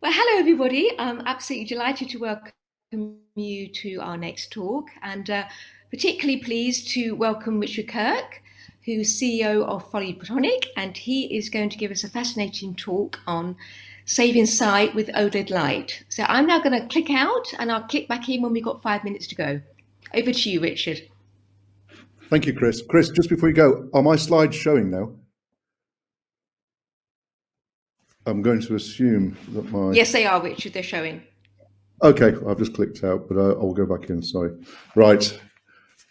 Well, hello everybody. I'm absolutely delighted to welcome you to our next talk, and particularly pleased to welcome Richard Kirk, who's CEO of PolyPhotonix, and he is going to give us a fascinating talk on saving sight with OLED light. So I'm now going to click out, and I'll click back in when we've got 5 minutes to go. Over to you, Richard. Thank you, Chris. Chris, just before you go, are my slides showing now? I'm going to assume that my... Yes, they are, Richard. They're showing. Okay, I've just clicked out, but I'll go back in, sorry. Right,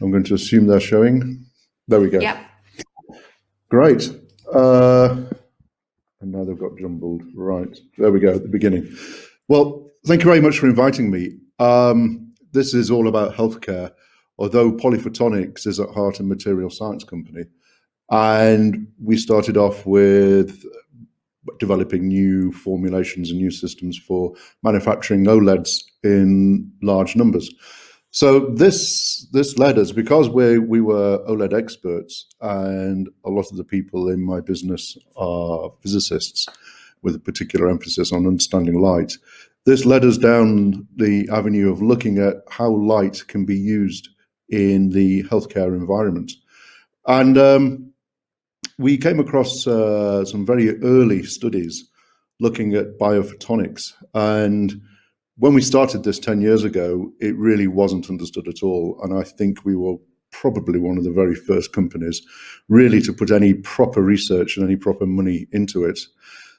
I'm going to assume they're showing. There we go. Yep. Great. And now they've got jumbled. Right, there we go at the beginning. Well, thank you very much for inviting me. This is all about healthcare, although PolyPhotonix is at heart a material science company. And we started off with developing new formulations and new systems for manufacturing OLEDs in large numbers. So this led us, because we were OLED experts, and a lot of the people in my business are physicists with a particular emphasis on understanding light. This led us down the avenue of looking at how light can be used in the healthcare environment. And we came across some very early studies looking at bio-photonics. And when we started this 10 years ago, it really wasn't understood at all. And I think we were probably one of the very first companies really to put any proper research and any proper money into it.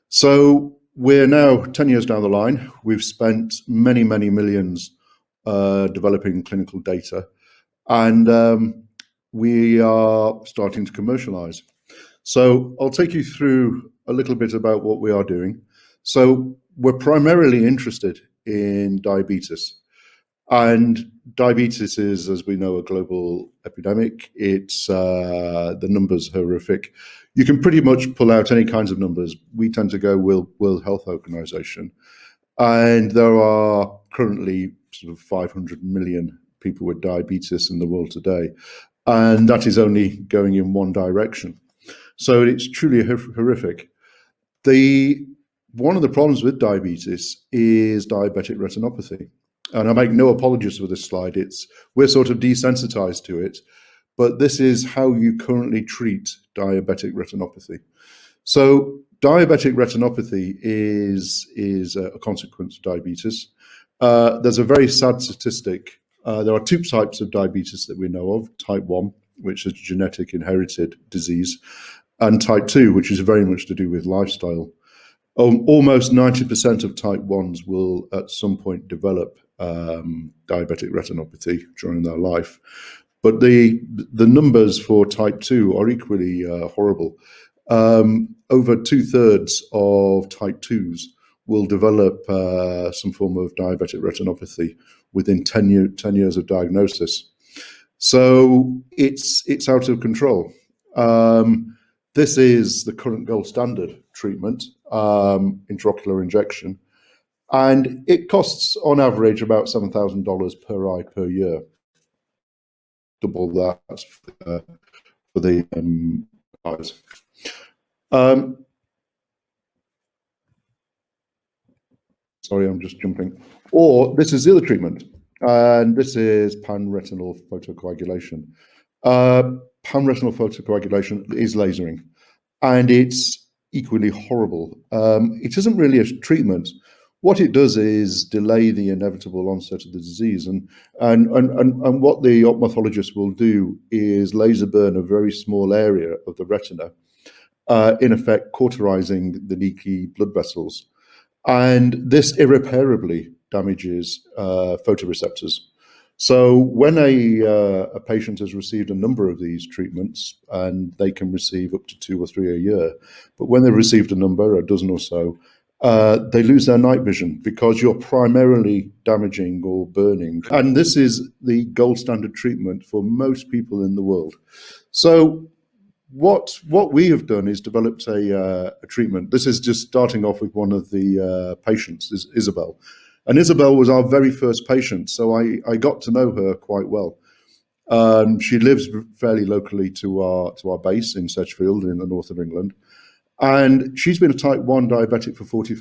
So we're now 10 years down the line. We've spent many, many millions developing clinical data. And we are starting to commercialize. So I'll take you through a little bit about what we are doing. So we're primarily interested in diabetes. And diabetes is, as we know, a global epidemic. It's the numbers are horrific. You can pretty much pull out any kinds of numbers. We tend to go World Health Organization. And there are currently sort of 500 million people with diabetes in the world today. And that is only going in one direction. So it's truly horrific. One of the problems with diabetes is diabetic retinopathy. And I make no apologies for this slide. We're sort of desensitized to it, but this is how you currently treat diabetic retinopathy. So diabetic retinopathy is a consequence of diabetes. There's a very sad statistic. There are two types of diabetes that we know of: type 1, which is genetic inherited disease, and type 2, which is very much to do with lifestyle. Almost 90% of type 1s will at some point develop diabetic retinopathy during their life. But the numbers for type 2 are equally horrible. Over 2/3 of type 2s will develop some form of diabetic retinopathy within 10 years of diagnosis. So it's out of control. This is the current gold standard treatment, intraocular injection, and it costs on average about $7,000 per eye per year. Double that for the eyes. Sorry, I'm just jumping. Or this is the other treatment, and this is pan-retinal photocoagulation. Pan-retinal photocoagulation is lasering, and it's equally horrible. It isn't really a treatment. What it does is delay the inevitable onset of the disease, and what the ophthalmologist will do is laser burn a very small area of the retina, in effect cauterizing the leaky blood vessels. And this irreparably damages photoreceptors. So when a patient has received a number of these treatments, and they can receive up to 2 or 3 a year, but when they've received a number, a dozen or so, they lose their night vision because you're primarily damaging or burning. And this is the gold standard treatment for most people in the world. So what we have done is developed a treatment. This is just starting off with one of the patients, is Isabel. And Isabel was our very first patient, so I got to know her quite well. She lives fairly locally to our base in Sedgefield in the north of England. And she's been a type 1 diabetic for 45